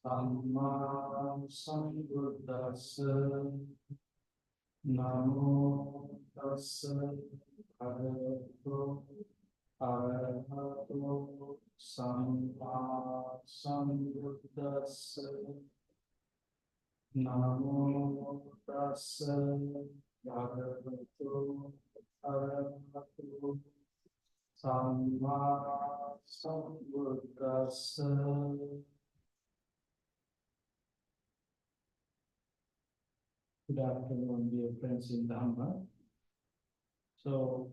Dhamma Sambuddhassa. Namo tassa bhagavato arahato samma sambuddhassa. Namo tassa bhagavato arahato samma sambuddhassa. Good afternoon, dear friends in Dhamma. So,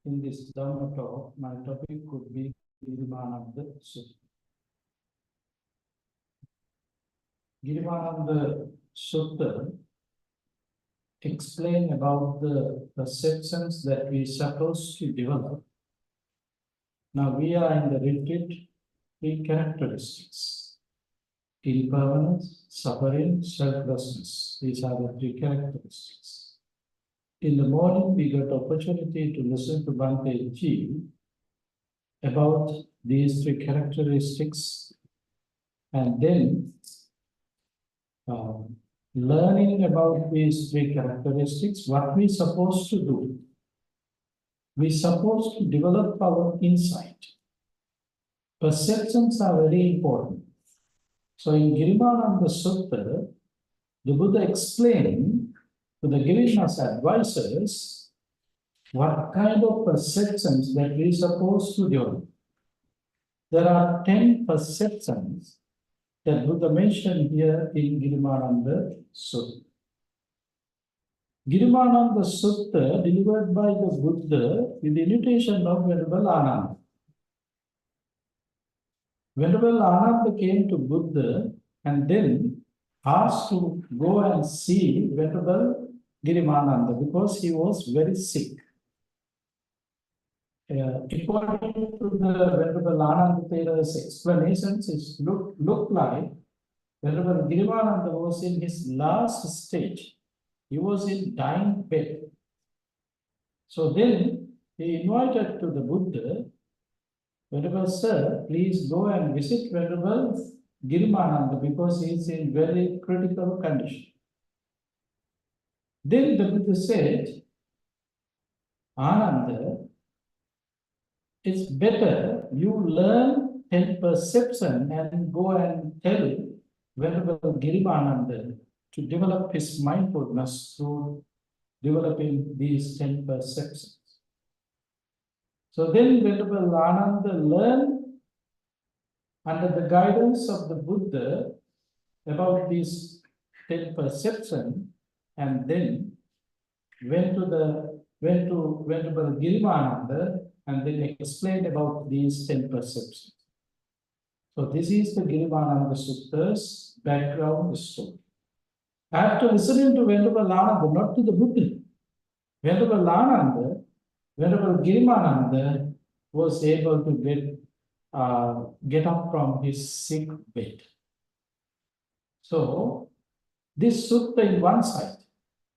in this Dhamma talk, my topic could be Girimananda Sutta. Girimananda Sutta explain about the perceptions that we are supposed to develop. Now we are in the retreat, 3 characteristics: impermanence, suffering, selflessness. These are the 3 characteristics. In the morning, we got opportunity to listen to Bhante about these 3 characteristics, and then learning about these 3 characteristics, what we are supposed to do. We are supposed to develop our insight. Perceptions are very important. So in Girimananda Sutta, the Buddha explained to the giving us advices what kind of perceptions that we are supposed to develop. There are 10 perceptions that Buddha mentioned here in Girimananda Sutta. Girimananda Sutta delivered by the Buddha with the invitation of Venerable Ananda. Venerable Ananda came to Buddha and then asked to go and see Venerable Girimananda because he was very sick. According to the Venerable Ananda Thera's explanations, it looked like Venerable Girimananda was in his last stage. He was in dying bed. So then he invited to the Buddha, Venerable Sir, please go and visit Venerable Girimananda because he is in very critical condition. Then the Buddha said, Ananda, it's better you learn 10 perception and go and tell Venerable Girimananda to develop his mindfulness through developing these 10 perceptions. So then Venerable Ananda learned under the guidance of the Buddha about these 10 perceptions, and then went to Venerable Girimananda and then explained about these 10 perceptions. So this is the Girimananda Sutta's background story. After listening to Venerable Ananda, not to the Buddha, Venerable Ananda, Venerable Girimananda was able to get up from his sick bed. So this sutta in one side,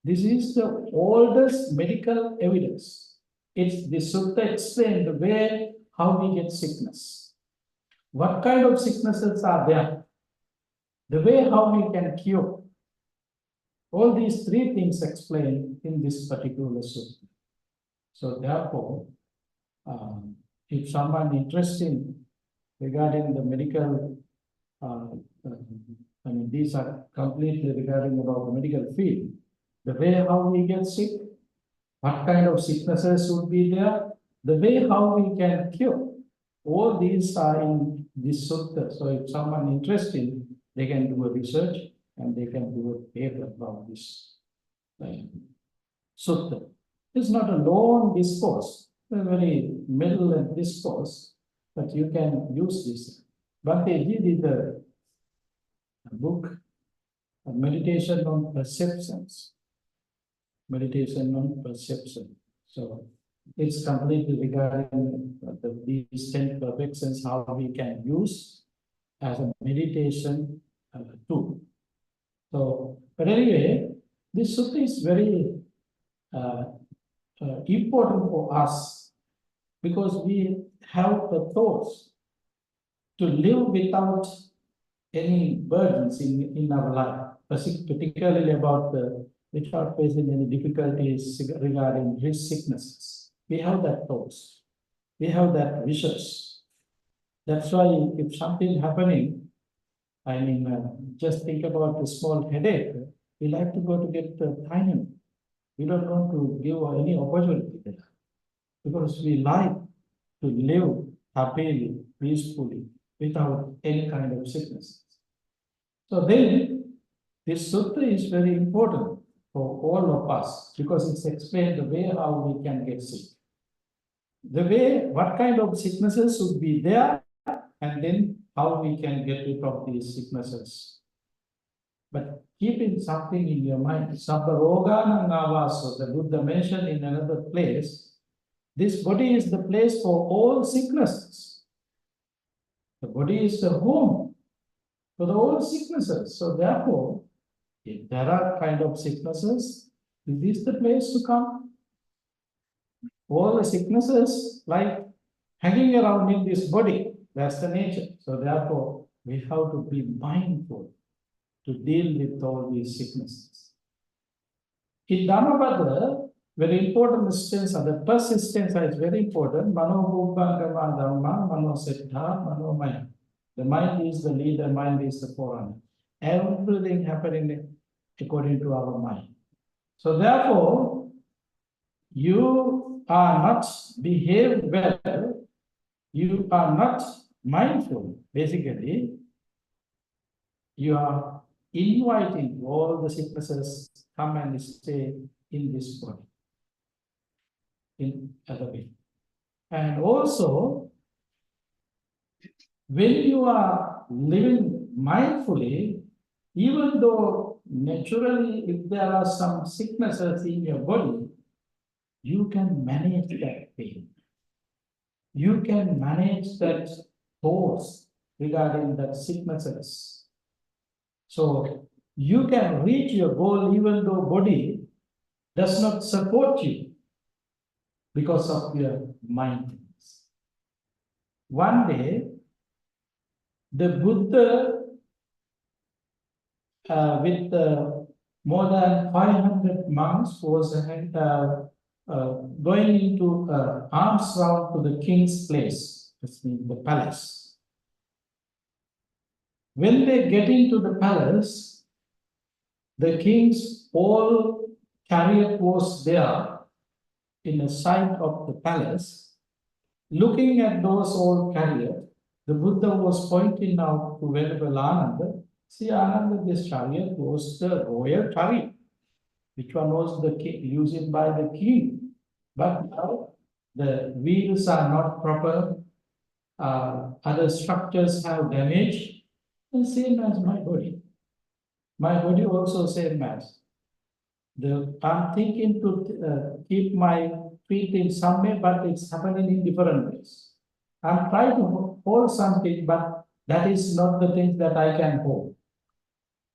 this is the oldest medical evidence. It's the sutta explains the way how we get sickness. What kind of sicknesses are there? The way how we can cure. All these 3 things explained in this particular sutta. So therefore, if someone interested regarding the medical, I mean, these are completely regarding about the medical field. The way how we get sick, what kind of sicknesses would be there, the way how we can cure. All these are in this sutta. So if someone interested, they can do a research and they can do a paper about this sutta. It's not a long discourse, a very middle discourse, but you can use this. Bhante did a book, a meditation on perceptions. Meditation on perception. So it's completely regarding these 10 perfections, how we can use as a meditation tool. So, but anyway, this sutta is very important for us because we have the thoughts to live without any burdens in our life, particularly about without facing any difficulties regarding his sicknesses. We have that thoughts. We have that wishes. That's why if something happening, I mean, just think about a small headache. We like to go to get Thailand. We don't want to give any opportunity there because we like to live happily, peacefully, without any kind of sickness. So then, this sutta is very important for all of us because it's explained the way how we can get sick. The way, what kind of sicknesses should be there, and then how we can get rid of these sicknesses. But keeping something in your mind, Sabbarogana Navaso, the Buddha mentioned in another place, this body is the place for all sicknesses. The body is the home for the all sicknesses. So therefore, if there are kind of sicknesses, this is the place to come. All the sicknesses like hanging around in this body, that's the nature. So therefore, we have to be mindful to deal with all these sicknesses. In Dhammapada, very important stanza, the first stanza is very important. Mano Bhubbangama Dhamma, Mano Siddha, Mano Maya. The mind is the leader, mind is the forerunner. Everything happening according to our mind. So therefore, you are not behaved well, you are not mindful, basically, you are inviting all the sicknesses come and stay in this body, in other way. And also, when you are living mindfully, even though naturally if there are some sicknesses in your body, you can manage that pain. You can manage that thoughts regarding that sicknesses. So you can reach your goal even though body does not support you because of your mindfulness. One day, the Buddha with more than 500 monks was going into arms round to the king's place, this means the palace. When they get into the palace, the king's whole chariot was there in the side of the palace. Looking at those old chariots, the Buddha was pointing out to Venerable Ananda, see Ananda, this chariot was the royal chariot, which one was the used by the king. But now the wheels are not proper, other structures have damage, and same as my body. My body also same as. I'm thinking to keep my feet in some way, but it's happening in different ways. I'm trying to hold something, but that is not the thing that I can hold.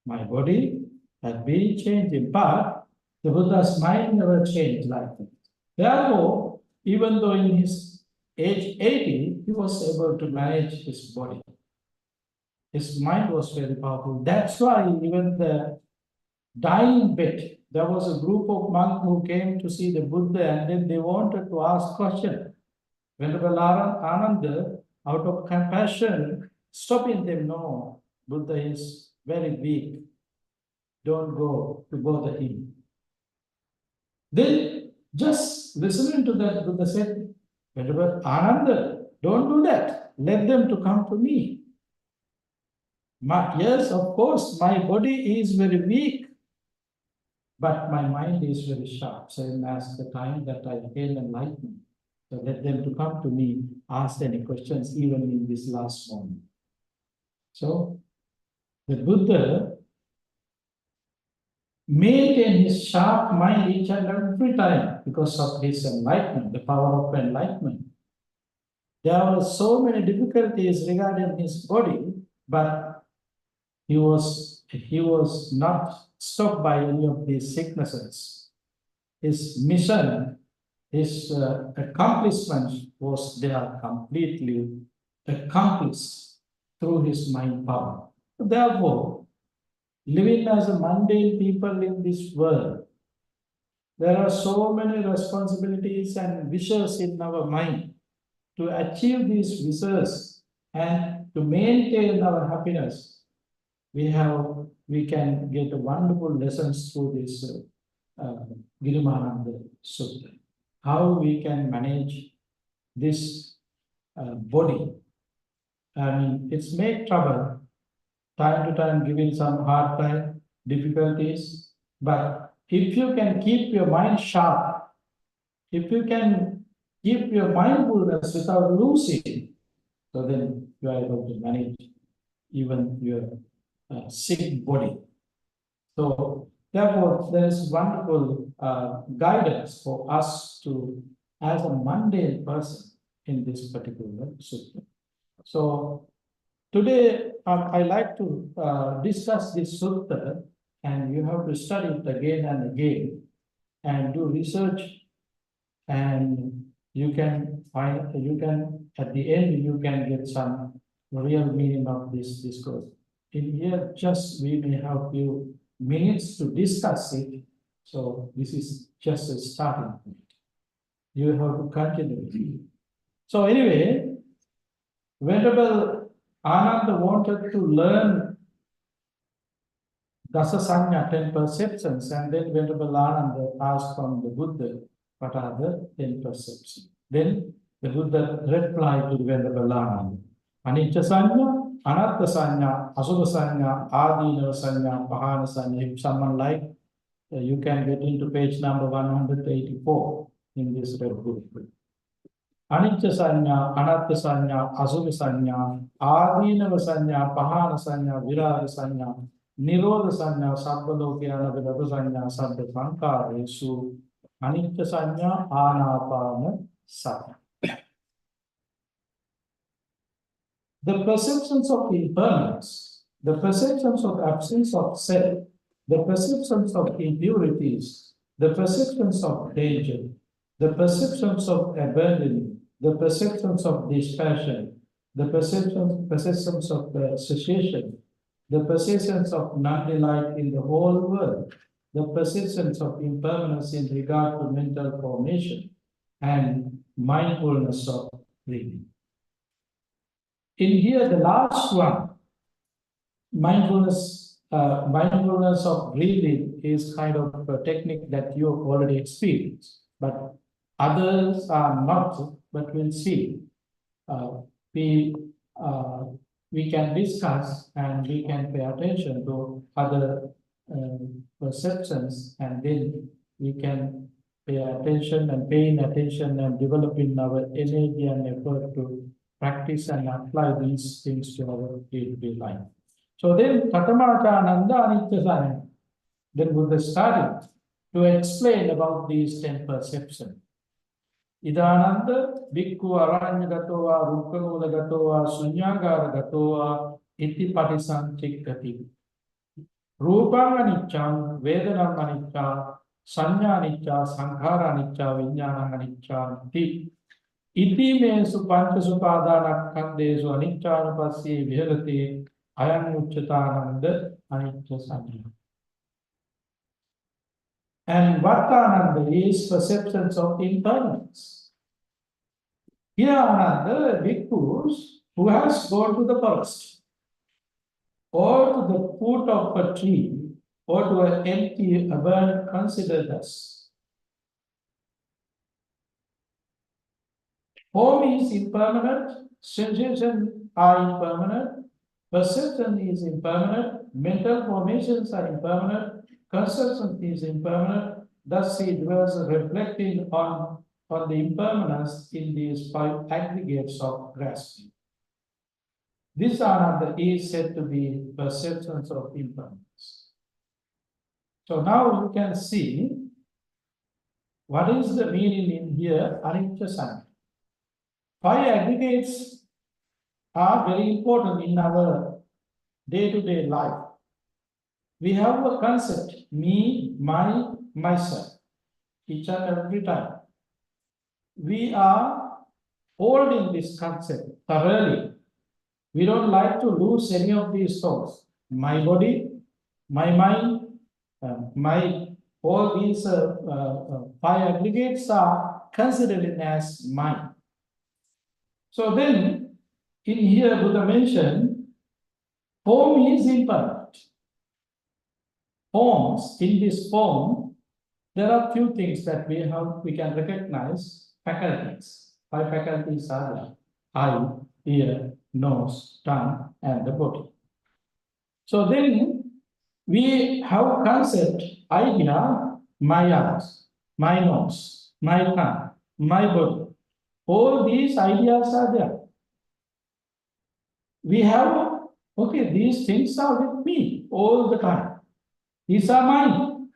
My body has been changing, but the Buddha's mind never changed like that. Therefore, even though in his age 80, he was able to manage his body. His mind was very powerful. That's why even the dying bed, there was a group of monks who came to see the Buddha and then they wanted to ask questions. Venerable Ananda, out of compassion, stopping them, no, Buddha is very weak. Don't go to bother him. Then, just listening to that, Buddha said, Venerable Ananda, don't do that. Let them to come to me. Yes, of course, my body is very weak, but my mind is very sharp, same as the time that I gained enlightenment. So let them to come to me, ask any questions, even in this last moment. So the Buddha maintained his sharp mind each and every time because of his enlightenment, the power of enlightenment. There were so many difficulties regarding his body, but he was not stopped by any of these sicknesses. His mission his accomplishments was there completely accomplished through his mind power. Therefore, living as a mundane people in this world, there are so many responsibilities and wishes in our mind. To achieve these wishes and to maintain our happiness, we can get wonderful lessons through this Girimananda Sutta. How we can manage this body. I mean, it's made trouble, time to time giving some hard time, difficulties. But if you can keep your mind sharp, if you can keep your mindfulness without losing, so then you are able to manage even your sick body. So therefore, there is wonderful guidance for us to, as a mundane person in this particular sutta. So today, I like to discuss this sutta, and you have to study it again and again and do research, and you can at the end, you can get some real meaning of this discourse. In here, just we may have few minutes to discuss it. So this is just a starting point. You have to continue. So anyway, Venerable Ananda wanted to learn Dasa Sanya, 10 perceptions, and then Venerable Ananda asked from the Buddha, what are the 10 perceptions? Then the Buddha replied to the Venerable Ananda, Anicca Sanya, Anatta Sanya, Asubha Sanya, Adinava Sanya, Bhavana Sanya. If someone like, you can get into page number 184 in this red book. Anicca Sanya, Anatta Sanya, Asubha Sanya, Adinava Sanya, Bhavana Sanya, Virāga Sanya, Nirodha Sanya, Sabbalokyana Vidabha Sanya, Sabbha Sankaresu, Anicca Sanya, Ānāpāna Sanya. The perceptions of impermanence, the perceptions of absence of self, the perceptions of impurities, the perceptions of danger, the perceptions of abandoning, the perceptions of dispassion, the perceptions of cessation, the perceptions of non-delight in the whole world, the perceptions of impermanence in regard to mental formation, and mindfulness of breathing. In here, the last one, mindfulness of breathing is kind of a technique that you have already experienced, but others are not, but we'll see. We can discuss and we can pay attention to other perceptions, and then we can pay attention and paying attention and developing our energy and effort to practice and apply these things to our day-to-day life. So then, Katamachananda Anicca Sanya, then Buddha started to explain about these 10 perceptions. Idananda bhikkhu aranyagatowa rukkhamūlagatowa suññāgāragatowa iti patisantikkati. Rūpaṃ aniccaṃ, vedanam aniccaṃ, saññā anicca, sankhāra anicca, viññānaṃ aniccaṃ iti. Iti mesu pañcasupādānakkhandesu aniccanupassī viharati ayam uccatānanda anicca sanya. And Vattānanda is perceptions of impermanence. Here Ananda, bhikkhus who has gone to the forest, or to the foot of a tree, or to an empty urn, consider thus. Form is impermanent, sensation are impermanent, perception is impermanent, mental formations are impermanent, conception is impermanent. Thus he dwells reflecting on the impermanence in these 5 aggregates of grasping. This Ananda is said to be perceptions of impermanence. So now you can see what is the meaning in here, Anicca Sanya. 5 aggregates are very important in our day-to-day life. We have a concept, me, my, myself, each and every time. we are holding this concept thoroughly. We don't like to lose any of these thoughts. My body, my mind, my all these five aggregates are considered as mind. So then, in here, Buddha mentioned, form is impermanent. Forms, in this form, there are few things that we can recognize faculties. Five faculties are there: eye, ear, nose, tongue, and the body. So then we have concept, idea, my eyes, my nose, my tongue, my body. All these ideas are there. We have, okay, these things are with me all the time. These are mine.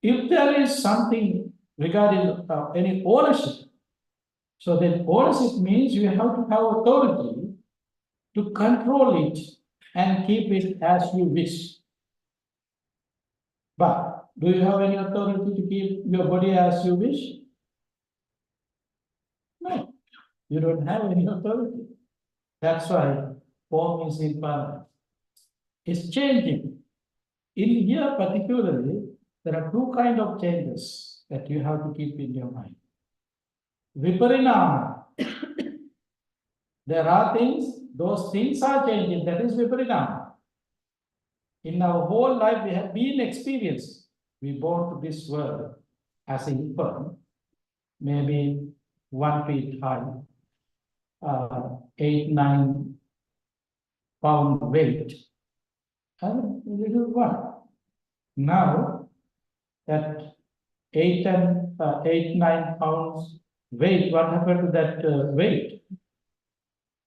If there is something regarding any ownership, so then ownership means you have to have authority to control it and keep it as you wish. But do you have any authority to keep your body as you wish? No, you don't have any authority. That's why form is impermanent. It's changing. In here particularly, there are two kinds of changes that you have to keep in your mind. Viparinama. There are things, those things are changing. That is Viparinama. In our whole life, we have been experienced. We born to this world as an infant, maybe 1 feet high, 8-9 pound weight, and little one. Now that 8-9 pounds weight, what happened to that weight?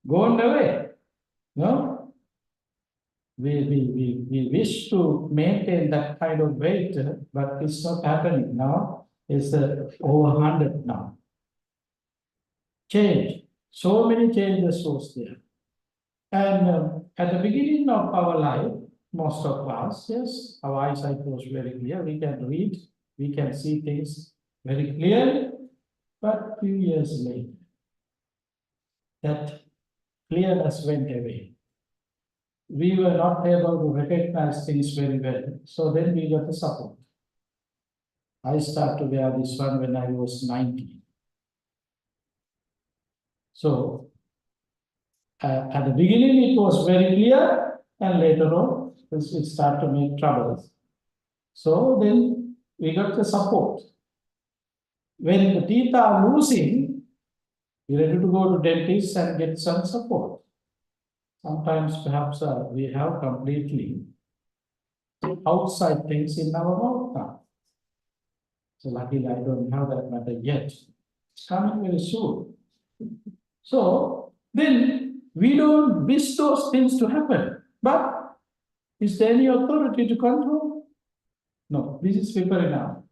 Gone away. No? We wish to maintain that kind of weight, but it's not happening now. It's over 100 now. Change. So many changes was there. And at the beginning of our life, most of us, yes, our eyesight was very clear. We can read, we can see things very clearly. But few years later, that clearness went away. We were not able to recognize things very well. So then we got the support. I started to wear this one when I was 19. So at the beginning, it was very clear, and later on, it started to make troubles. So then we got the support. When the teeth are losing, you're ready to go to dentist and get some support. Sometimes perhaps we have completely outside things in our mouth now. So luckily I don't have that matter yet. It's coming very soon. So then we don't wish those things to happen. But is there any authority to control? No, this is Viparinama.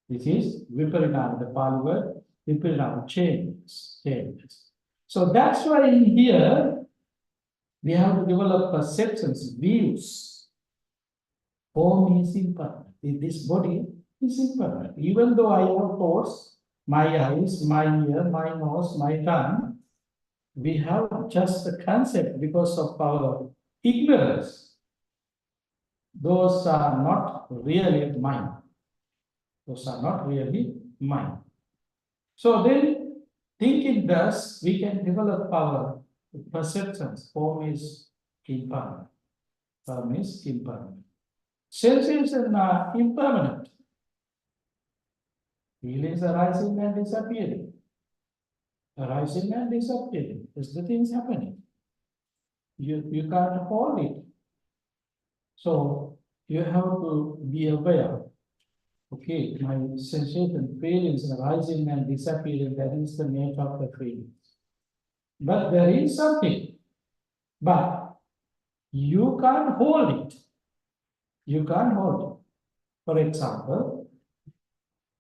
This is Viparinama, the Pali word. Viparinama, changes. So that's why in here, we have to develop perceptions, views. Form is impermanent. This body is impermanent. Even though I have thoughts, my eyes, my ear, my nose, my tongue, we have just a concept because of our ignorance. Those are not really mine. Those are not really mine. So then, thinking thus, we can develop our perceptions. Form is impermanent. Form is impermanent. Sensations are impermanent. Feelings arising and disappearing. Arising and disappearing. That's the things happening. You can't hold it. So you have to be aware. Okay, my sensation, feelings arising and disappearing, that is the nature of the feelings. But there is something. But you can't hold it. You can't hold it. For example,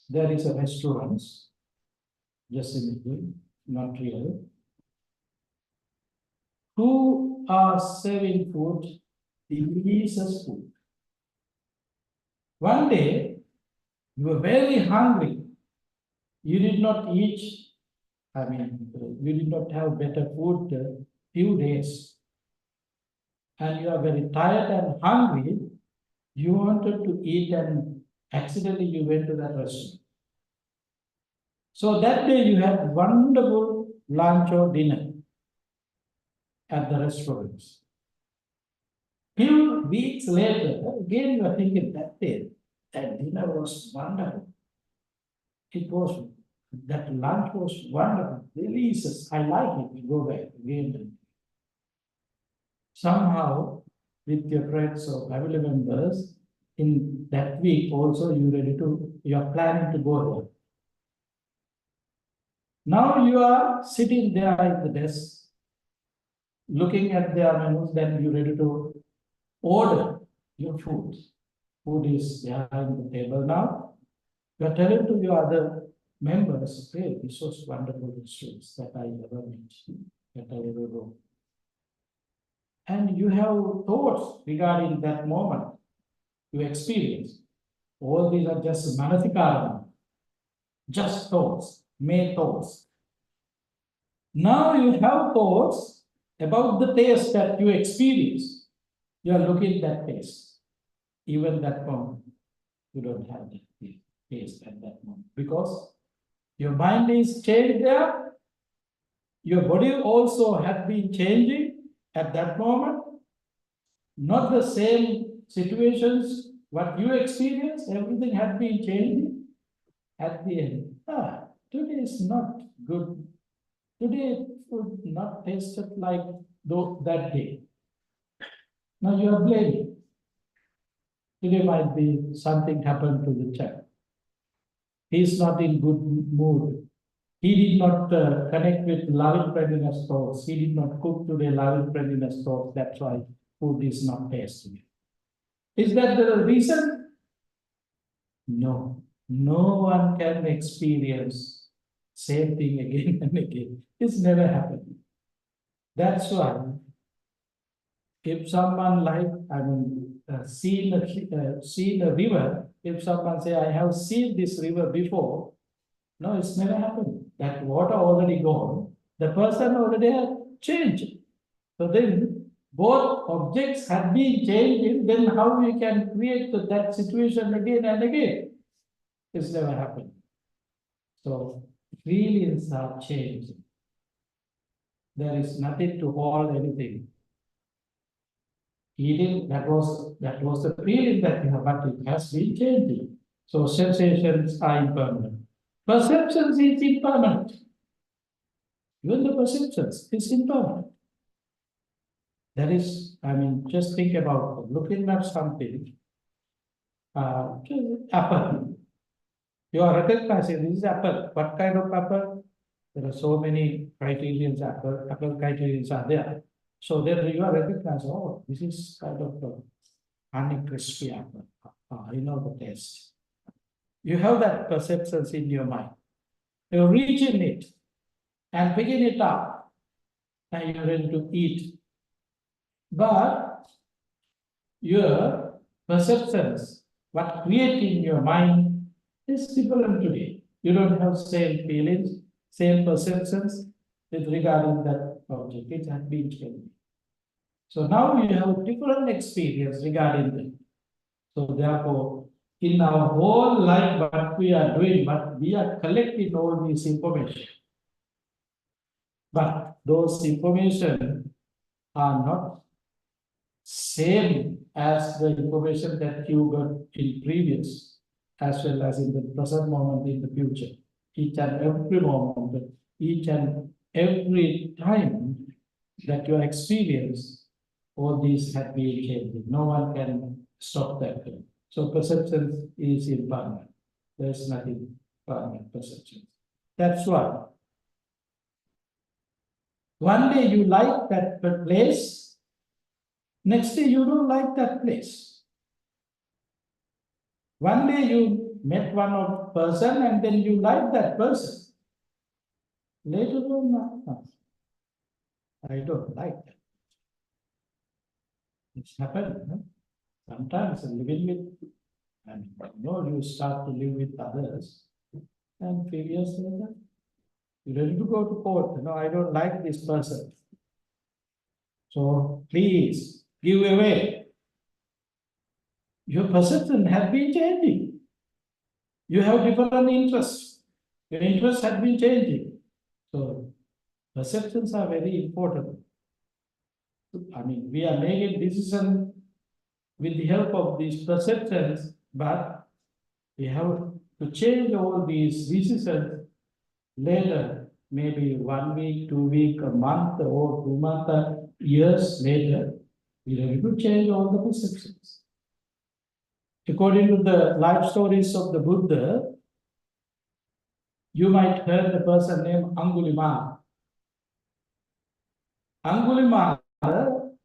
there is a restaurant, just imagine, not real, who are serving food, delicious food. One day, you were very hungry. You did not eat, you did not have better food few days, and you are very tired and hungry. You wanted to eat, and accidentally you went to that restaurant. So that day you had wonderful lunch or dinner at the restaurants. Few weeks later, again you are thinking that day, that dinner was wonderful. It was, that lunch was wonderful, delicious. I like it. You go back again. Somehow, with your friends or family members, in that week also you are planning to go there. Now you are sitting there at the desk, looking at their menus, then you're ready to order your food. Food is behind the table now. You are telling to your other members, hey, this was wonderful restaurants that I ever met, that I ever go. And you have thoughts regarding that moment you experience. All these are just manasikara, just thoughts, mere thoughts. Now you have thoughts about the taste that you experience. You are looking at that taste. Even that moment, you don't have that taste at that moment because your mind is changed there. Your body also has been changing at that moment. Not the same situations, what you experience, everything had been changing at the end. Today is not good. Today food not tasted like that day. Now you are blaming. Today might be something happened to the child. He is not in good mood. He did not connect with loving friendliness thoughts. He did not cook today loving friendliness thoughts. That's why food is not tasting. Is that the reason? No. No one can experience same thing again and again. It's never happened. That's why if someone seen a river, if someone say, I have seen this river before, no, it's never happened. That water already gone. The person already has changed. So then both objects have been changed. Then how we can create that situation again and again? It's never happened. So feelings are changed. There is nothing to hold anything. Eating, that was the feeling that you have, but it has been changing. So sensations are impermanent. Perceptions is impermanent. Even the perceptions is impermanent. That is, just think about looking at something. Apple. You are recognizing this is apple. What kind of apple? There are so many criterions, apple criterions are there. So then you are recognizing, oh, this is kind of a honey crispy apple. I know the taste. You have that perceptions in your mind. You reach in it and picking it up, and you're ready to eat. But your perceptions, what create in your mind, is different today. You don't have same feelings, same perceptions with regarding that object. It has been changed. So now you have different experience regarding that. So therefore, in our whole life, what we are doing, what we are collecting all this information. But those information are not same as the information that you got in previous, as well as in the present moment, in the future. Each and every moment, each and every time that you experience, all these have been changed. No one can stop that. So perception is impermanent. There's nothing permanent perception. That's why one day you like that place, next day you don't like that place. One day you met one of person and then you like that person. Later on, no, I don't like that. It's happened. No? Sometimes living with, you start to live with others. And 3 years later, you're ready to go to court. No, I don't like this person. So please give away. Your perception has been changing. You have different interests. Your interests have been changing. So perceptions are very important. I mean, we are making decisions with the help of these perceptions, but we have to change all these decisions later, maybe 1 week, 2 week, a month, or 2 months, years later, we have to change all the perceptions. According to the life stories of the Buddha, you might heard the person named Angulimala. Angulimala,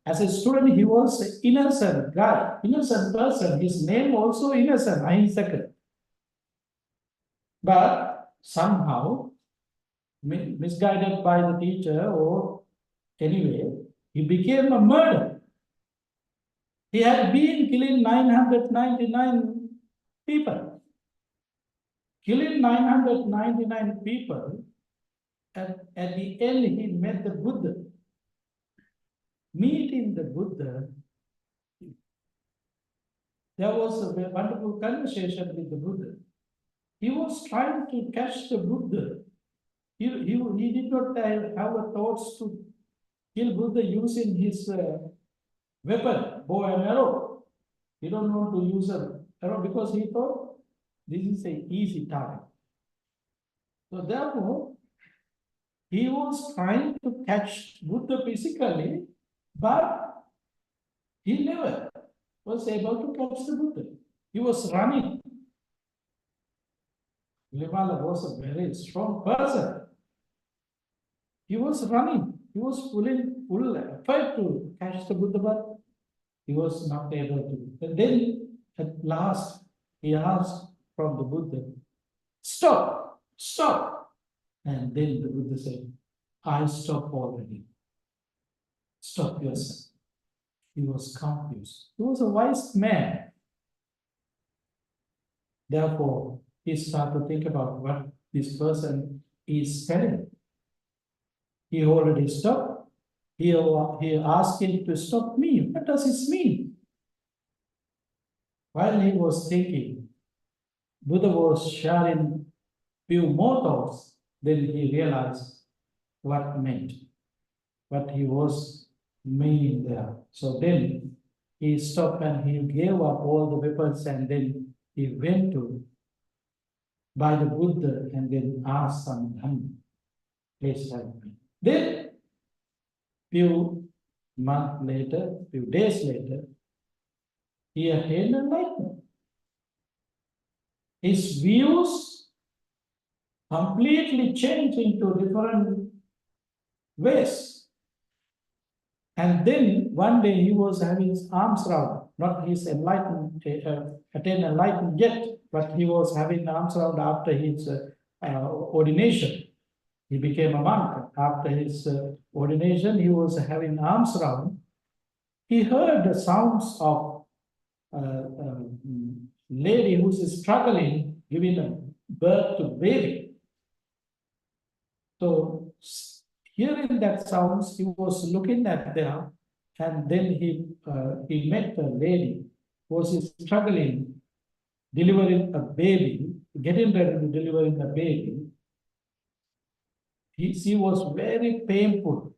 as a student, he was an innocent guy, innocent person. His name also innocent, Ahimsaka. But somehow, misguided by the teacher, or anyway, he became a murderer. He had been killing 999 people. Killing 999 people, at the end he met the Buddha. Meeting the Buddha, there was a wonderful conversation with the Buddha. He was trying to catch the Buddha. He did not have a thoughts to kill Buddha using his weapon, bow and arrow. He don't want to use an arrow because he thought this is an easy target. So therefore, he was trying to catch Buddha physically, but he never was able to catch the Buddha. He was running. Limala was a very strong person. He was running. He was full effort to catch the Buddha, but he was not able to. And then at last he asked from the Buddha, "Stop, stop." And then the Buddha said, "I stopped already. Stop yourself." He was confused. He was a wise man. Therefore, he started to think about what this person is telling. He already stopped. He asked him to stop me. What does this mean? While he was thinking, Buddha was sharing few more thoughts. Then he realized what meant, what he was meaning there. So then he stopped and he gave up all the weapons, and then he went to by the Buddha and then asked some Dhamma. Please help me. Then few months later, few days later, he attained enlightenment. His views completely changed into different ways. And then one day he was having his arms round, not his attained enlightenment yet, but he was having arms round after his ordination. He became a monk. After his ordination, he was having arms round. He heard the sounds of lady who's struggling, giving birth to baby. So hearing that sounds, he was looking at there, and then he met a lady who was struggling, delivering a baby, getting ready to delivering a baby. She was very painful.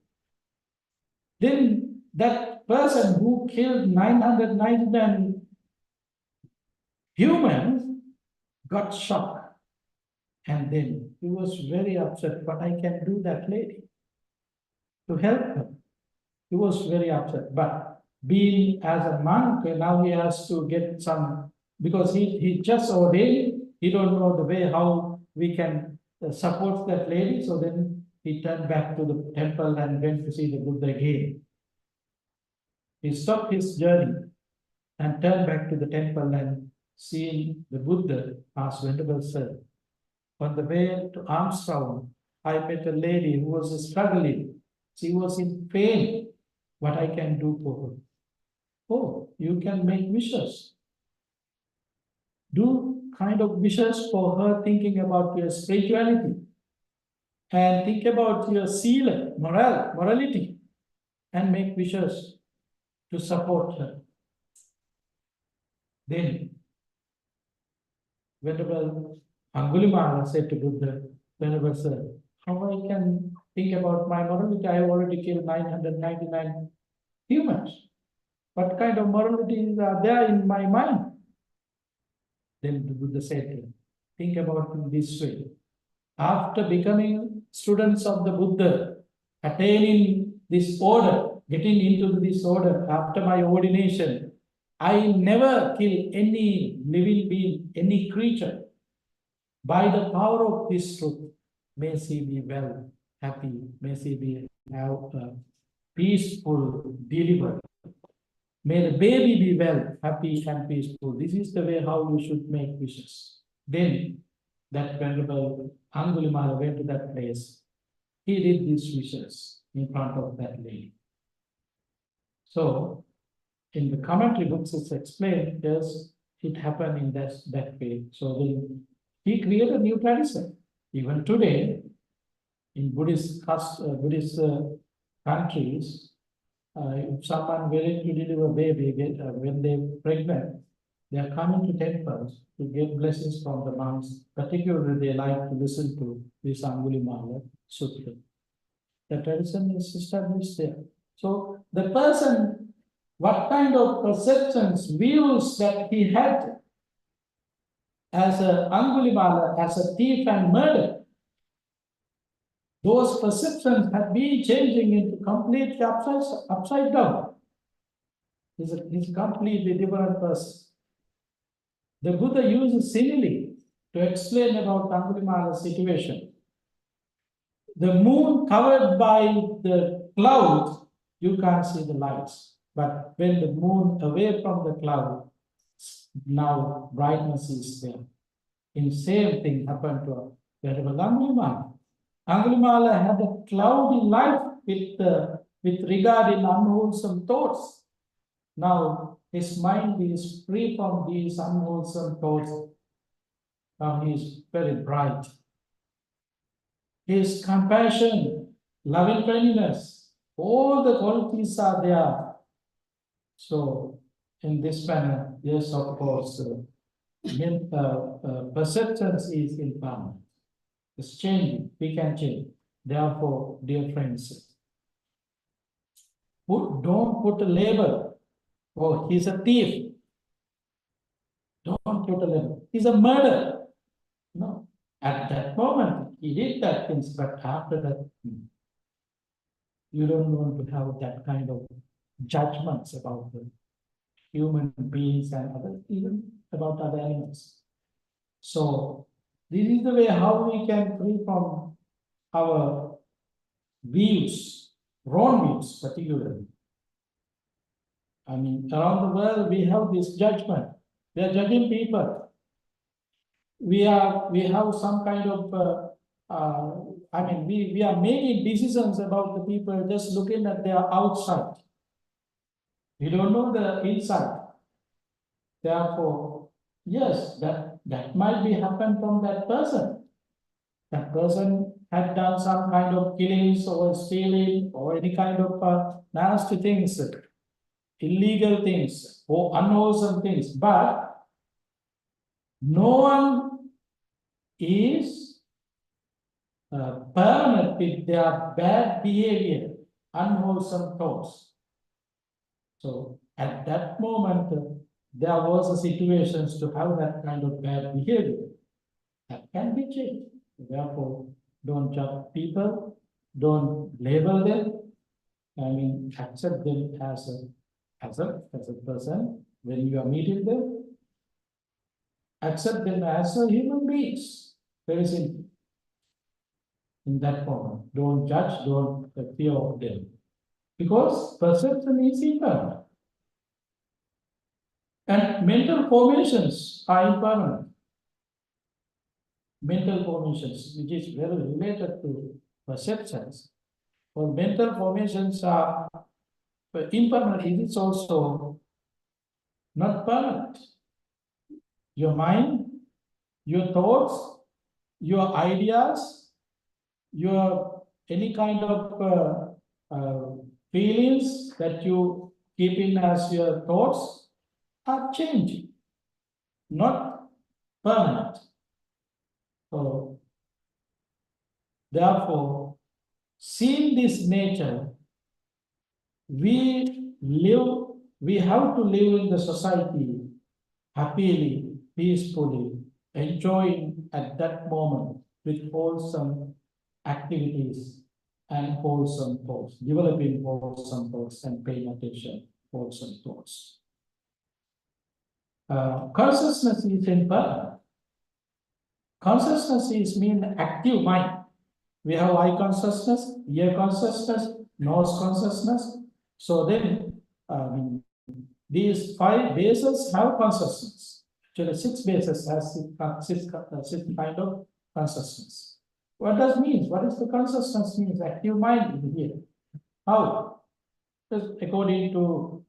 Then that person who killed 999 humans got shocked. And then he was very upset, but I can do that lady to help her. He was very upset. But being as a monk, now he has to get some, because he just ordained, he don't know the way how we can support that lady. So then he turned back to the temple and went to see the Buddha again. He stopped his journey and turned back to the temple, and seeing the Buddha, asked, "Venerable Sir, on the way to Armstrong, I met a lady who was struggling. She was in pain. What I can do for her?" "Oh, you can make wishes. Do kind of wishes for her, thinking about your spirituality, and think about your sila, morality, and make wishes to support her. Then, Venerable Angulimala said to Buddha, Venerable Sir, how I can think about my morality? I have already killed 999 humans. What kind of moralities are there in my mind? Then the Buddha said, think about it this way. After becoming students of the Buddha, attaining this order, getting into this order after my ordination, I never kill any living being, any creature. By the power of this truth, may she be well, happy, may she be have a peaceful delivery. May the baby be well, happy and peaceful. This is the way how you should make wishes. Then that Venerable Angulimala went to that place. He did these wishes in front of that lady. So in the commentary books it's explained, yes, it happened in that way. So then he created a new tradition. Even today, in Buddhist countries, if someone willing to deliver a baby, when they're pregnant, they are coming to temples to get blessings from the monks. Particularly, they like to listen to this Angulimala Sutra. The tradition is established there. So the person, what kind of perceptions, views that he had as a Angulimala, as a thief and murderer, those perceptions have been changing into completely upside down. He's a completely different person. The Buddha uses simile to explain about Angulimala's situation. The moon covered by the cloud, you can't see the lights. But when the moon away from the cloud, now brightness is there. In same thing happened to Venerable Angulimala. Angulimala had a cloudy life with regard in unwholesome thoughts. Now his mind is free from these unwholesome thoughts. Now he is very bright. His compassion, loving kindness, all the qualities are there. So in this manner, yes, of course, perceptions is impermanent. It's changing. We can change. Therefore, dear friends, don't put a label. Oh, he's a thief. Don't put a label. He's a murderer. No. At that moment, he did that things, but after that, you don't want to have that kind of judgments about the human beings and other, even about other animals. So this is the way how we can free from our views, wrong views particularly. I mean, around the world we have this judgment. We are judging people. We have some kind of we are making decisions about the people just looking at their outside. We don't know the inside. Therefore, yes, that might be happened from that person. That person had done some kind of killings or stealing or any kind of nasty things, illegal things or unwholesome things. But no one is permanent with their bad behavior, unwholesome thoughts. So at that moment, there was a situation to have that kind of bad behavior. That can be changed. Therefore, don't judge people, don't label them. I mean, accept them as a person. When you are meeting them, accept them as a human beings. Very simple. In that moment, don't judge, don't fear of them. Because perception is impermanent. And mental formations are impermanent. Mental formations, which is very related to perceptions. For mental formations are impermanent, it is also not permanent. Your mind your thoughts, your ideas, your any kind of feelings that you keep in as your thoughts are changing, not permanent. So, therefore, seeing this nature, we have to live in the society happily, peacefully, enjoying at that moment with wholesome activities and wholesome thoughts, developing wholesome thoughts and paying attention wholesome thoughts. Consciousness is impermanent. Consciousness is mean active mind. We have eye consciousness, ear consciousness, nose consciousness. So then these 5 bases have consciousness. Actually, 6 bases has six kind of consciousness. What does mean? What is the consciousness means? Active mind in here. How? Just according to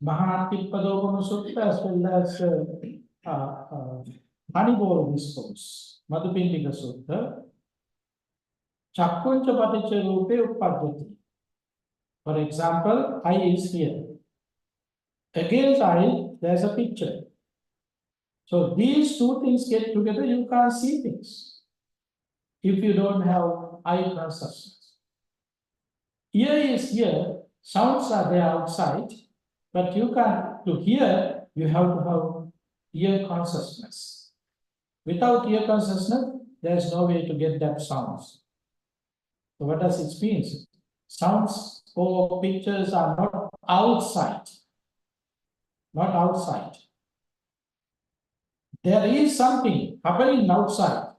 Mahatippadopama Sutta as well as Honeyball discourse, Madhupindika Sutta, Chakkuncha Paticca Rupe Uppadyati. For example, eye is here. Against eye, there's a picture. So these two things get together, you can't see things if you don't have eye consciousness. Ear is here, sounds are there outside, but you can't, to hear, you have to have ear consciousness. Without ear consciousness, there's no way to get that sounds. So what does it mean? Sounds or pictures are not outside. Not outside. There is something happening outside.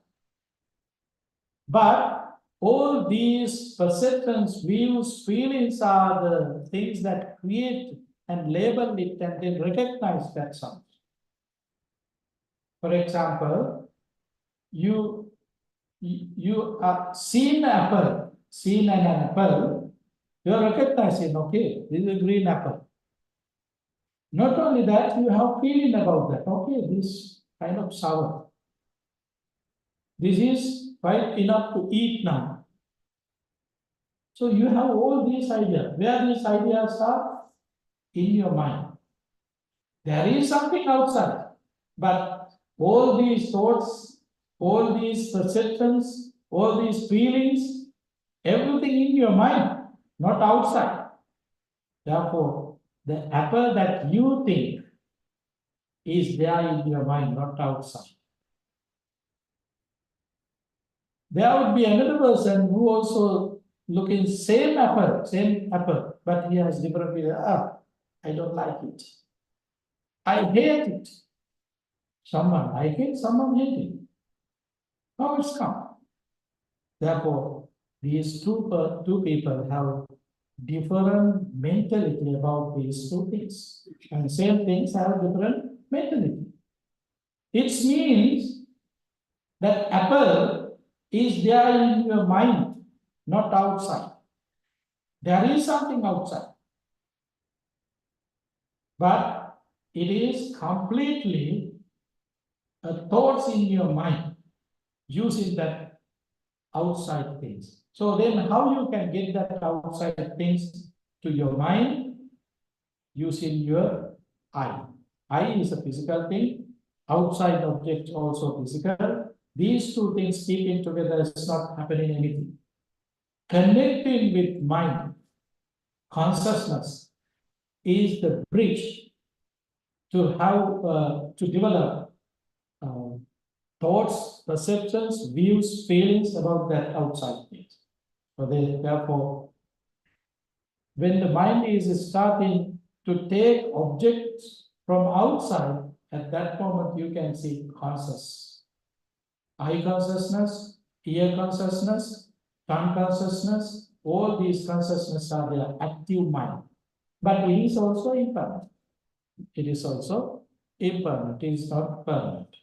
But all these perceptions, views, feelings are the things that create and label it and then recognize that sound. For example, you are seen apple, seen an apple, you are recognizing, okay, this is a green apple. Not only that, you have feeling about that, okay, this kind of sour. This is quite enough to eat now. So you have all these ideas. Where these ideas are? In your mind. There is something outside, but all these thoughts, all these perceptions, all these feelings, everything in your mind, not outside. Therefore, the apple that you think is there in your mind, not outside. There would be another person who also looking same apple, but he has different feeling. I don't like it. I hate it. Someone like it, someone hate it. How it's come? Therefore, these two people have different mentality about these two things. And same things have different mentality. It means that apple is there in your mind, not outside. There is something outside. But it is completely thoughts in your mind using that outside things. So then how you can get that outside things to your mind? Using your eye. Eye is a physical thing. Outside object also physical. These two things keeping together is not happening anything. Connecting with mind, consciousness is the bridge to have to develop thoughts, perceptions, views, feelings about that outside things. So therefore, when the mind is starting to take objects from outside, at that moment you can see conscious. Eye consciousness, ear consciousness, tongue consciousness, all these consciousness are their active mind. But it is also impermanent. It is also impermanent. It is not permanent.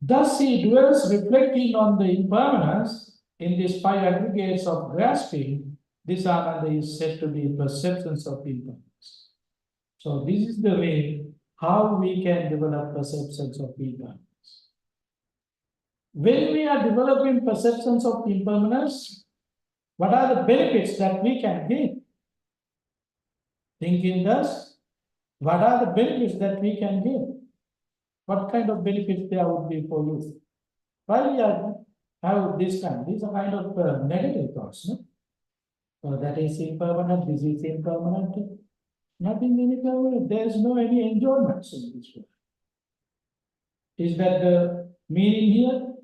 Thus he dwells reflecting on the impermanence in these 5 aggregates of grasping. This ananda is said to be perceptions of impermanence. So this is the way how we can develop perceptions of impermanence. When we are developing perceptions of impermanence, what are the benefits that we can gain? Thinking thus, what are the benefits that we can gain? What kind of benefits there would be for you? Why we have this kind? These are kind of negative thoughts, no? That is impermanent, this is impermanent. Nothing impermanent. There is no any enjoyments in this world. Is that the meaning here?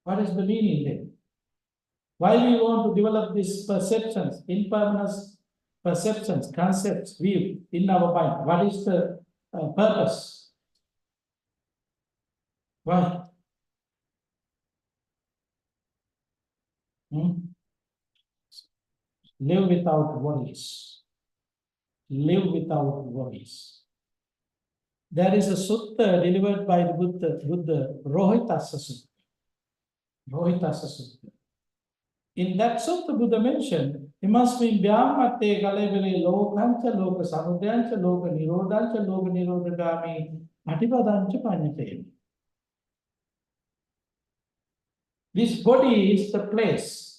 What is the meaning there? Why we want to develop these perceptions, impermanence perceptions, concepts, view in our mind? What is the purpose? Why? Live without worries. Live without worries. There is a sutta delivered by the Buddha, Rohitassa Sutta. Rohitassa Sutta. In that sutta, Buddha mentioned, "Imasmin vyamate galevele lokancha loka samudyancha loka nirodhancha loka nirodhagami atipadancha panyate." This body is the place.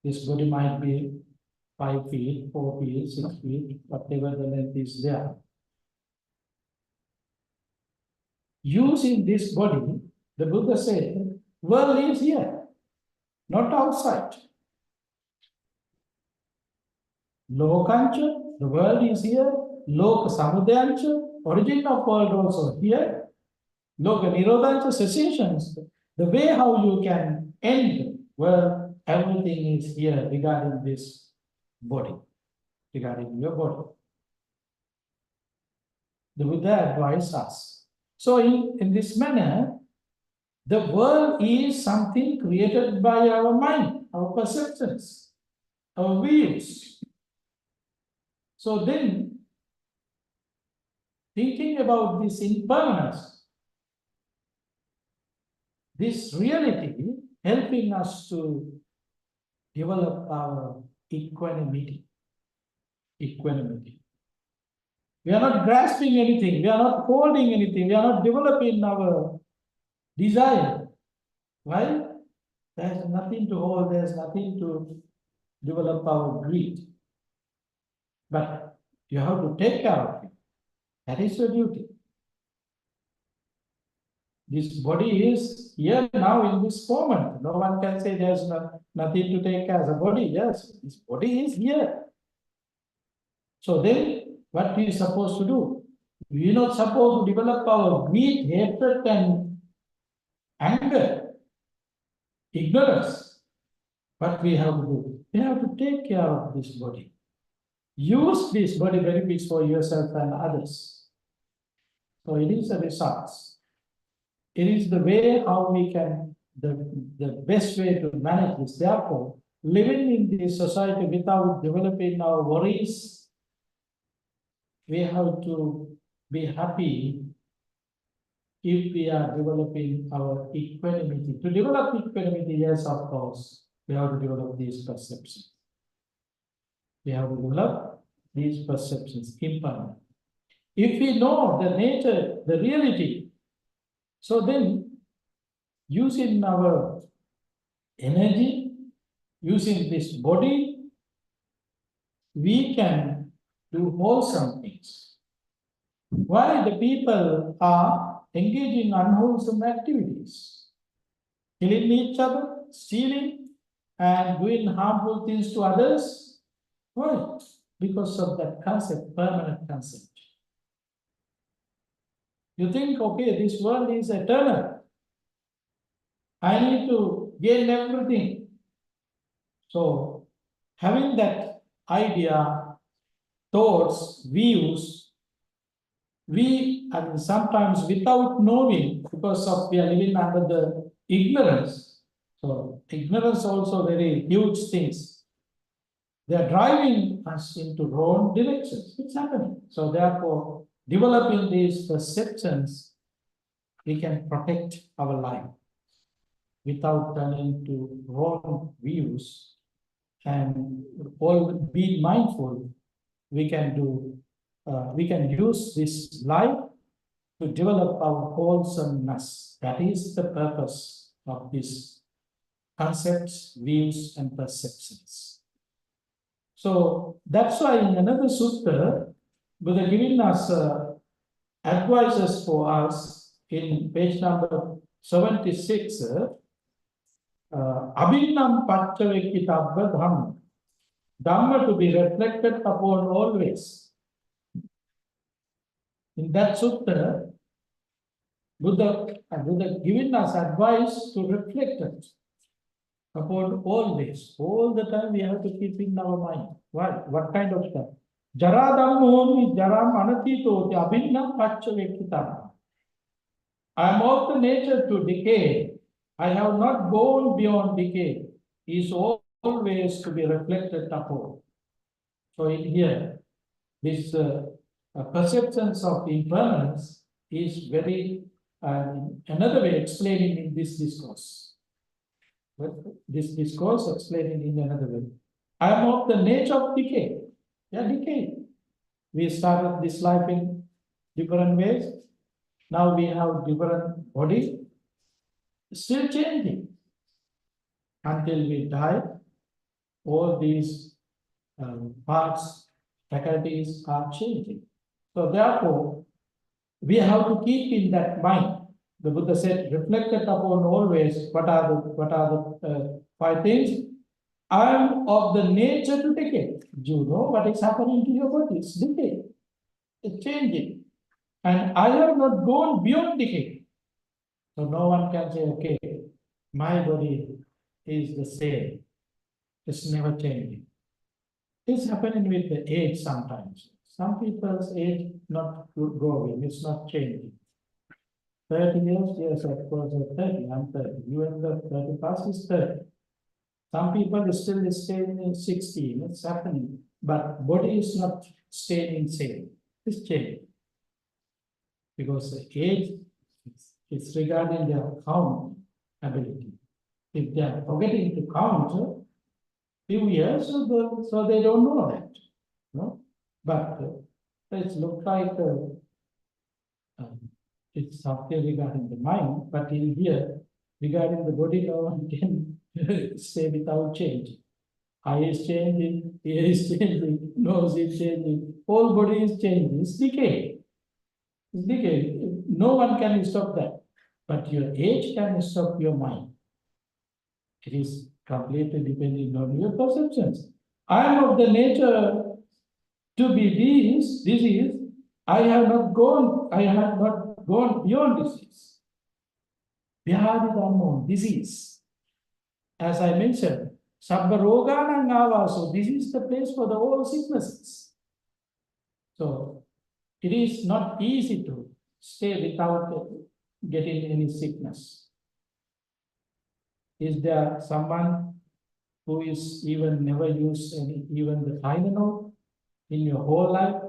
This body might be 5 feet, 4 feet, 6 feet, whatever the length is there. Using this body, the Buddha said, world is here, not outside. Lokancha, the world is here. Loka samudyancha, origin of world also here. Loka nirodhancha, cessations. The way how you can end world, everything is here regarding this body, regarding your body. The Buddha advised us. So in this manner, the world is something created by our mind, our perceptions, our views. So then, thinking about this impermanence, this reality helping us to develop our equanimity. Equanimity. We are not grasping anything, we are not holding anything, we are not developing our desire. Why? There's nothing to hold, there's nothing to develop our greed. But you have to take care of it. That is your duty. This body is here now in this moment. No one can say there's nothing to take care of the body. Yes, this body is here. So then, what are you supposed to do? We are not supposed to develop our greed, hatred, and anger, ignorance. What we have to do? We have to take care of this body. Use this body benefits for yourself and others. So it is a resource. It is the way how we can, the best way to manage this. Therefore, living in this society without developing our worries, we have to be happy if we are developing our equanimity. To develop equanimity, yes, of course, we have to develop these perceptions. We have to develop these perceptions, impermanent. If we know the nature, the reality, so then using our energy, using this body, we can do wholesome things. Why the people are engaging in unwholesome activities? Killing each other, stealing, and doing harmful things to others? Why? Because of that concept, permanent concept. You think, okay, this world is eternal. I need to gain everything. So, having that idea, thoughts, views, we, and sometimes without knowing, because of we are living under the ignorance. So, ignorance also very huge things. They are driving us into wrong directions. It's happening. So, therefore, developing these perceptions, we can protect our life without turning to wrong views, and all being mindful, we can do we can use this life to develop our wholesomeness. That is the purpose of these concepts, views, and perceptions. So that's why in another sutta, Buddha giving us advices for us in page number 76, Abhinnam Paccavekkitabba Dhamma. Dhamma to be reflected upon always. In that sutta, Buddha giving us advice to reflect it upon always. All the time we have to keep in our mind. Why? What kind of stuff? Jara Dhammo Jaram Anatito Abhinnam Paccavekkitabba. I am of the nature to decay. I have not gone beyond decay. Is always to be reflected upon. So in here, this perceptions of impermanence is very another way explaining in this discourse. This discourse explaining in another way. I am of the nature of decay. Yeah, decay. We started this life in different ways. Now we have different body, still changing. Until we die, all these parts, faculties are changing. So therefore, we have to keep in that mind. The Buddha said, reflected upon always what are the 5 things. I am of the nature to decay. Do you know what is happening to your body? It's decay. It's changing. And I have not gone beyond decay. So no one can say, okay, my body is the same. It's never changing. It's happening with the age sometimes. Some people's age not growing, it's not changing. 30 years, yes, of course, 30, I'm 30. You and the 30 past is 30. Some people still staying in 16, it's happening. But body is not staying same. It's changing. Because the age is regarding their count ability. If they are forgetting to count few years, so they don't know that. No? But it looks like it's something regarding the mind, but in here, regarding the body, no one can stay without change. Eye is changing, ear is changing, nose is changing, whole body is changing. It's decay. It's decay. No one can stop that. But your age can stop your mind. It is completely depending on your perceptions. I am of the nature to be disease. I have not gone beyond disease. Vyadi Dhammo, disease. As I mentioned, Sabba Roganang Avaso, this is the place for the all sicknesses. So it is not easy to stay without getting any sickness. Is there someone who is even never used even the Tylenol in your whole life?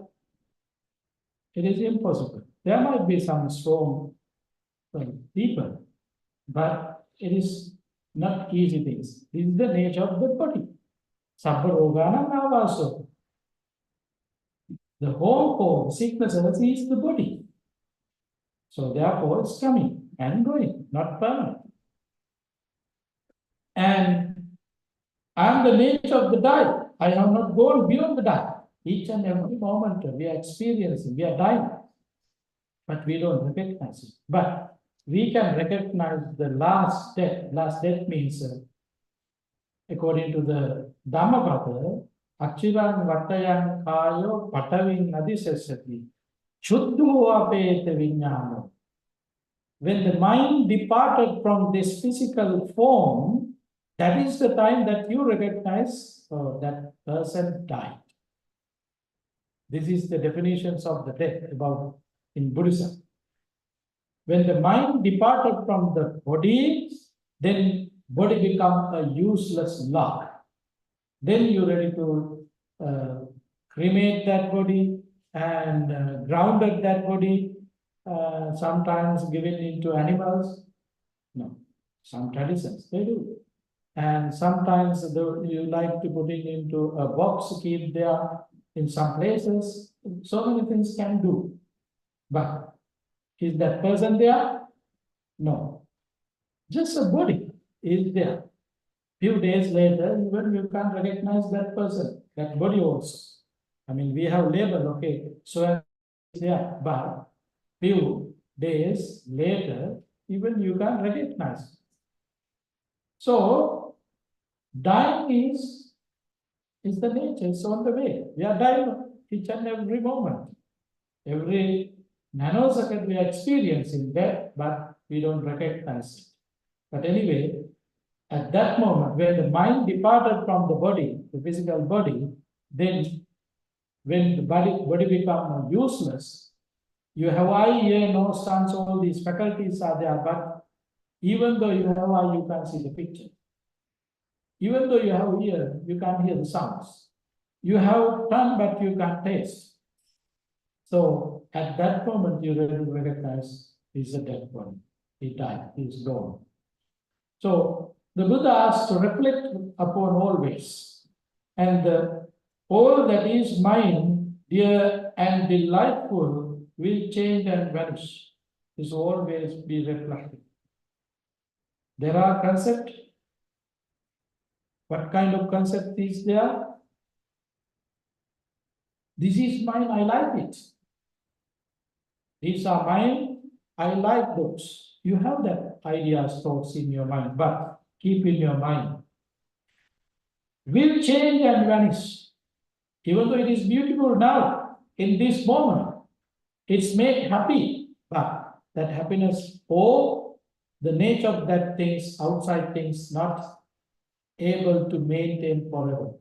It is impossible. There might be some strong people, but it is not easy things. This is the nature of the body. Sabba Roganam Avaso. The home for sicknesses is the body. So therefore it's coming and going, not permanent. And I am the nature of the die. I have not gone beyond the die. Each and every moment we are experiencing, we are dying. But we don't recognize it. But we can recognize the last death. Last death means, according to the Dhamma, Achiran Vatayan Kayo Patavin Adisesati Chuddhu Apete Vinyano. When the mind departed from this physical form, that is the time that you recognize that person died. This is the definitions of the death about in Buddhism. When the mind departed from the body, then body becomes a useless log. Then you're ready to cremate that body and grounded that body, sometimes given into animals. No, some traditions, they do. And sometimes you like to put it into a box, keep there in some places. so many things can do. But is that person there? No. Just a body is there. Few days later, even you can't recognize that person, that body also. I mean, we have label, okay, so yeah, but few days later, even you can't recognize. So, dying is the nature, it's on the way. We are dying each and every moment. Every nanosecond we are experiencing death, but we don't recognize it. But anyway, at that moment, when the mind departed from the body, the physical body, then when the body becomes useless, you have eye, ear, nose, tongue, all these faculties are there, but even though you have eye, you can't see the picture. Even though you have ear, you can't hear the sounds. You have tongue, but you can't taste. So at that moment, you really recognize he's a dead body. He died, he's gone. So the Buddha asks to reflect upon always. And all that is mine, dear and delightful, will change and vanish. Is always be reflected. There are concepts. What kind of concept is there? This is mine, I like it. These are mine, I like those. You have that ideas, thoughts in your mind, but keep in your mind. Will change and vanish. Even though it is beautiful now, in this moment, it's made happy, but that happiness or the nature of that things, outside things, not able to maintain forever.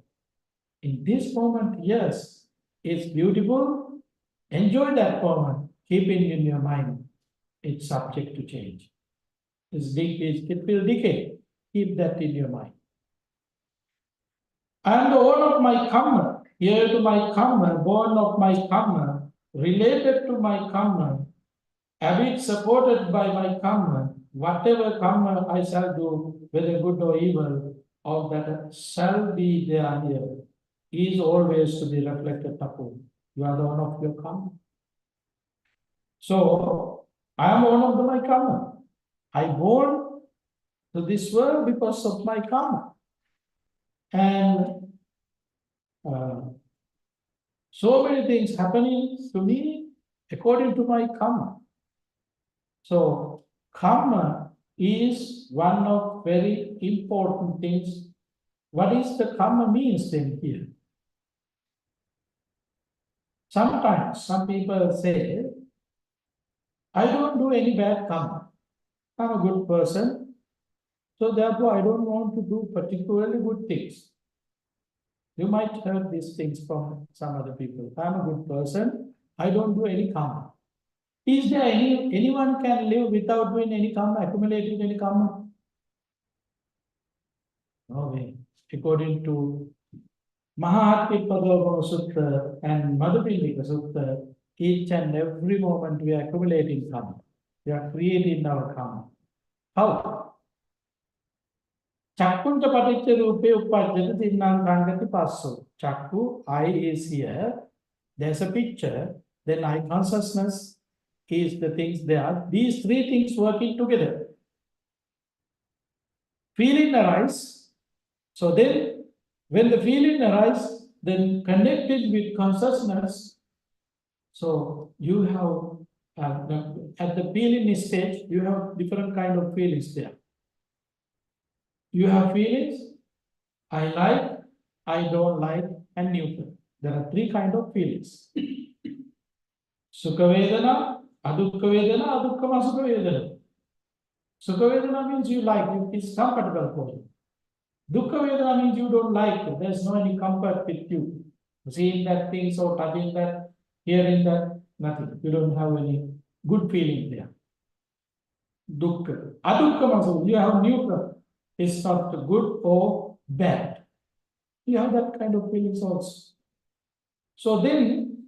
In this moment, yes, it's beautiful. Enjoy that moment. Keep it in your mind. It's subject to change. It will decay. Keep that in your mind. And all of my karma, here to my karma, born of my karma, related to my karma, habit supported by my karma, whatever karma I shall do, whether good or evil, all that shall be there here, is always to be reflected upon. You are the one of your karma. So, I am one of my karma. I born to this world because of my karma. And so many things happening to me according to my karma. So karma is one of very important things. What is the karma means then here? Sometimes some people say, I don't do any bad karma. I'm a good person. So therefore I don't want to do particularly good things. You might hear these things from some other people. I'm a good person. I don't do any karma. Is there anyone can live without doing any karma, accumulating any karma? No way. According to Mahatmapadogama Sutra and Madhupindika Sutra, each and every moment we are accumulating karma. We are creating our karma. How? Chakkunta paticca rupe uppajjati tinnang kangati passo. Chakku, eye is here. There's a picture. Then eye consciousness is the things there. These three things working together. Feeling arise. So then, when the feeling arises, then connected with consciousness. So you have at the feeling stage, you have different kind of feelings there. You have feelings, I like, I don't like, and neutral. There are three kind of feelings. Sukha Vedana, Adukha Vedana, Adukkha Sukha Vedana. Sukha Vedana means you like, it's comfortable for you. Dukkha Vedana means you don't like it. There's no any comfort with you. Seeing that things or touching that, hearing that, nothing. You don't have any good feeling there. Dukkha. Adukkha Masu, you have neutral. It's not good or bad. You have that kind of feelings also. So then,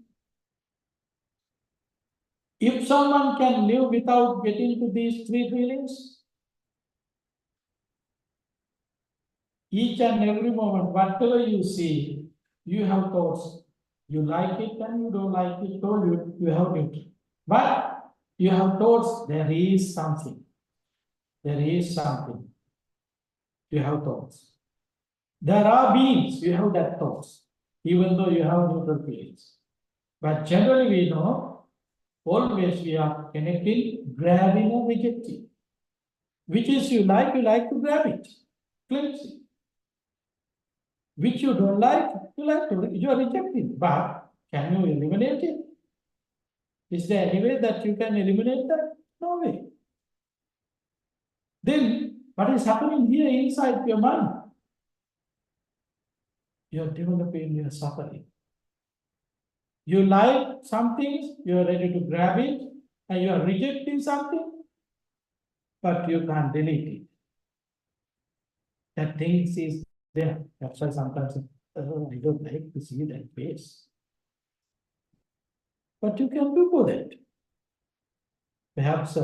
if someone can live without getting to these three feelings, each and every moment, whatever you see, you have thoughts. You like it and you don't like it, told you have neutral. But you have thoughts, there is something. There is something. You have thoughts. There are beings, you have that thoughts, even though you have neutral feelings. But generally we know, always we are connecting, grabbing or rejecting. Which is you like to grab it, cleanse it. Which you don't like, you are rejecting. But can you eliminate it? Is there any way that you can eliminate that? No way. Then what is happening here inside your mind? You are developing your suffering. You like something, you are ready to grab it, and you are rejecting something, but you can't delete it. That thing is there. That's why sometimes I don't like to see that face. But you can do that. Perhaps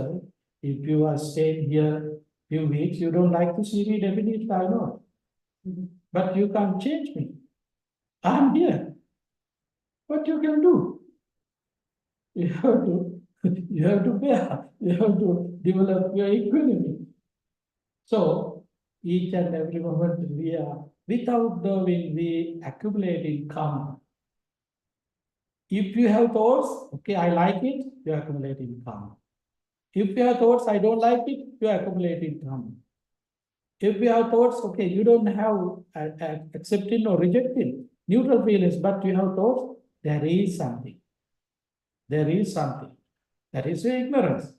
if you are staying here few weeks, you don't like to see me, definitely I know. But you can't change me. I'm here. What you can do? You have to, you have to bear, you have to develop your equanimity. So each and every moment we are, without knowing, we accumulating karma. If you have thoughts, okay, I like it, you are accumulating karma. If you have thoughts, I don't like it, you are accumulating karma. If you have thoughts, okay, you don't have accepting or rejecting, neutral feelings, but you have thoughts, there is something. There is something. That is your ignorance.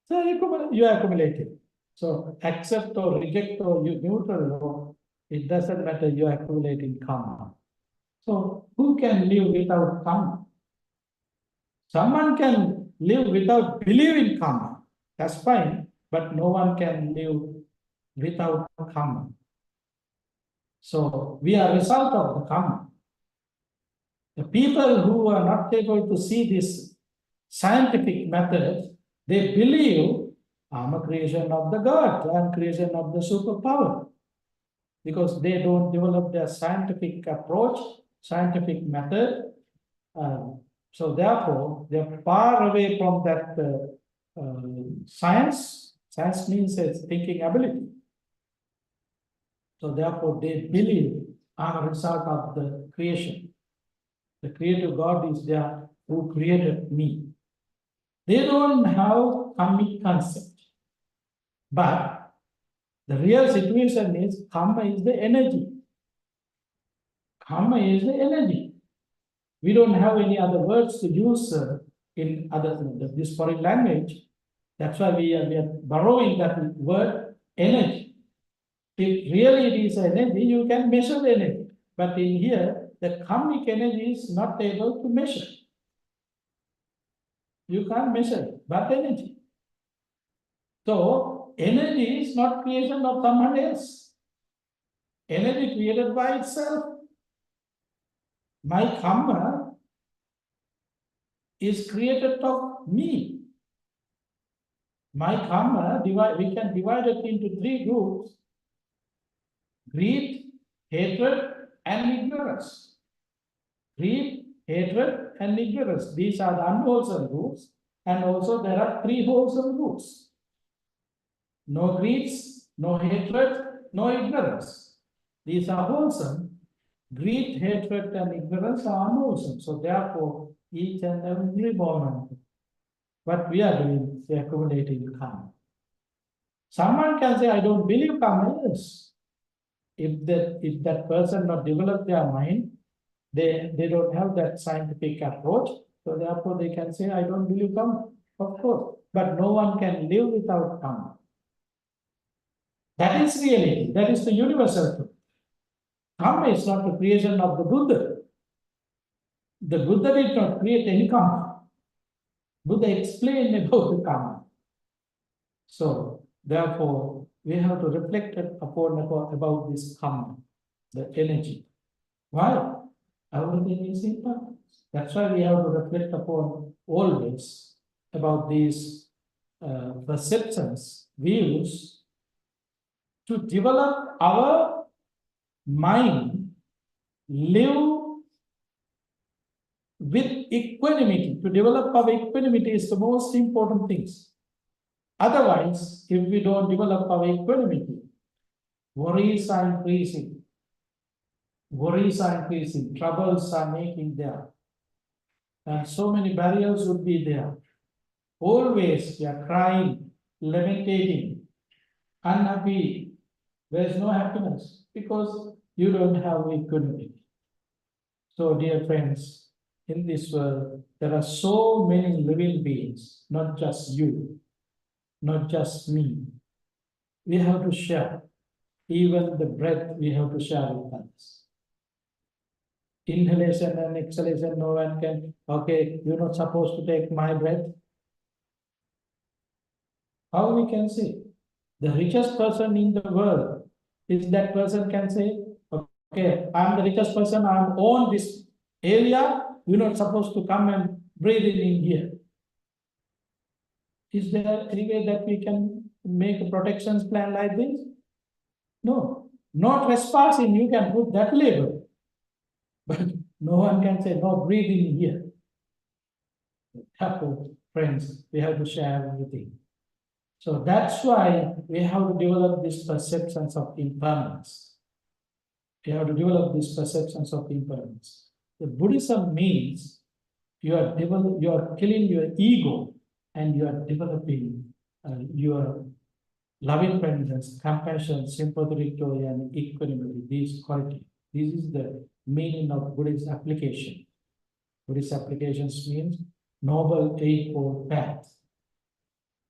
So you are accumulating. So accept or reject or you neutral, it doesn't matter, you are accumulating karma. So who can live without karma? Someone can live without believing karma. That's fine, but no one can live without karma. So we are a result of the karma. The people who are not able to see this scientific method, they believe I'm a creation of the God, I'm creation of the superpower. Because they don't develop their scientific approach, scientific method. So therefore, they're far away from that science. Science means it's thinking ability. So therefore, they believe I'm a result of the creation. The creative God is there who created me. They don't have karmic concept. But the real situation is karma is the energy. Karma is the energy. We don't have any other words to use in this foreign language. That's why we are borrowing that word energy. If really it is energy, you can measure the energy. But in here, the karmic energy is not able to measure. You can't measure it, but energy. So energy is not creation of someone else. Energy created by itself. My karma is created of me. My karma, we can divide it into three groups: greed, hatred, and ignorance. Greed, hatred, and ignorance. These are the unwholesome roots. And also there are three wholesome roots. No greeds, no hatred, no ignorance. These are wholesome. Greed, hatred, and ignorance are unwholesome. So therefore, each and every moment, what we are doing is accumulating karma. Someone can say, I don't believe karma. Yes. If that person not develop their mind, they don't have that scientific approach. So therefore, they can say, I don't believe karma. Of course. But no one can live without karma. That is reality. That is the universal truth. Karma is not the creation of the Buddha. The Buddha did not create any karma. Buddha explained about the karma. So, therefore, we have to reflect upon about this karma, the energy. Why? Everything is imperfect. That's why we have to reflect upon always about these perceptions, views, to develop our mind, live with equanimity. To develop our equanimity is the most important things. Otherwise, if we don't develop our equanimity, worries are increasing. Worries are increasing. Troubles are making there. And so many barriers would be there. Always we are crying, lamentating, unhappy. There is no happiness because you don't have equanimity. So, dear friends, in this world, there are so many living beings, not just you, not just me. We have to share. Even the breath we have to share with others. Inhalation and exhalation, no one can, okay, you're not supposed to take my breath. How we can say? The richest person in the world is that person can say, okay, I'm the richest person, I own this area, you're not supposed to come and breathe in here. Is there any way that we can make a protections plan like this? No, not trespassing, you can put that label. But no one can say, no, breathe in here. Therefore, friends, we have to share everything. So that's why we have to develop these perceptions of impermanence. We have to develop these perceptions of impermanence. The Buddhism means you are killing your ego and you are developing your loving kindness, compassion, sympathetic joy, and equanimity, these qualities. This is the meaning of Buddhist application. Buddhist applications means noble eightfold path.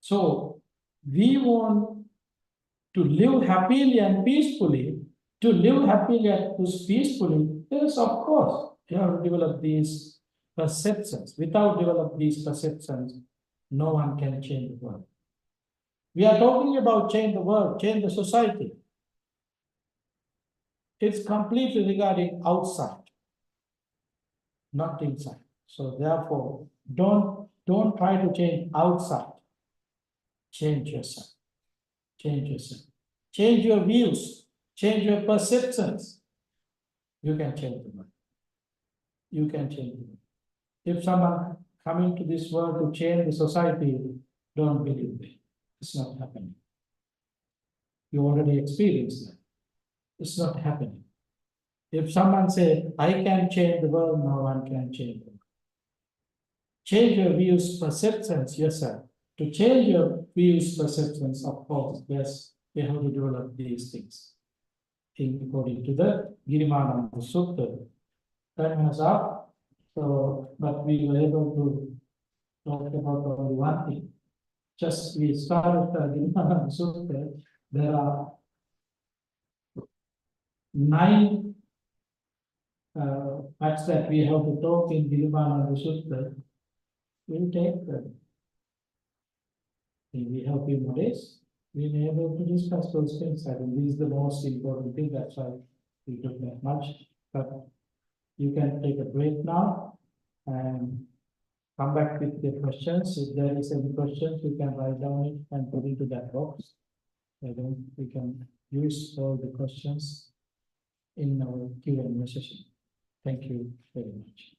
So we want to live happily and peacefully. To live happily and peacefully, yes, of course, you have to develop these perceptions. Without develop these perceptions, no one can change the world. We are talking about change the world, change the society. It's completely regarding outside, not inside. So therefore, don't try to change outside. Change yourself. Change yourself. Change your views. Change your perceptions. You can change the world. You can change the world. If someone coming to this world to change the society, don't believe it. It's not happening. You already experienced that. It's not happening. If someone say, I can change the world, no one can change the world. Change your views, perceptions yourself. To change your views, perceptions, of course, yes, we have to develop these things. According to the Girimananda Sutta. Time has up, so, but we were able to talk about only one thing. Just we started the Girimananda Sutta. There are 9 facts that we have to talk in Girimananda Sutta. We'll take them. If we have few more days, we may be able to discuss those things. I think this is the most important thing. That's why we took that much. But you can take a break now and come back with the questions. If there is any questions, you can write down it and put into that box. And then we can use all the questions in our Q&A session. Thank you very much.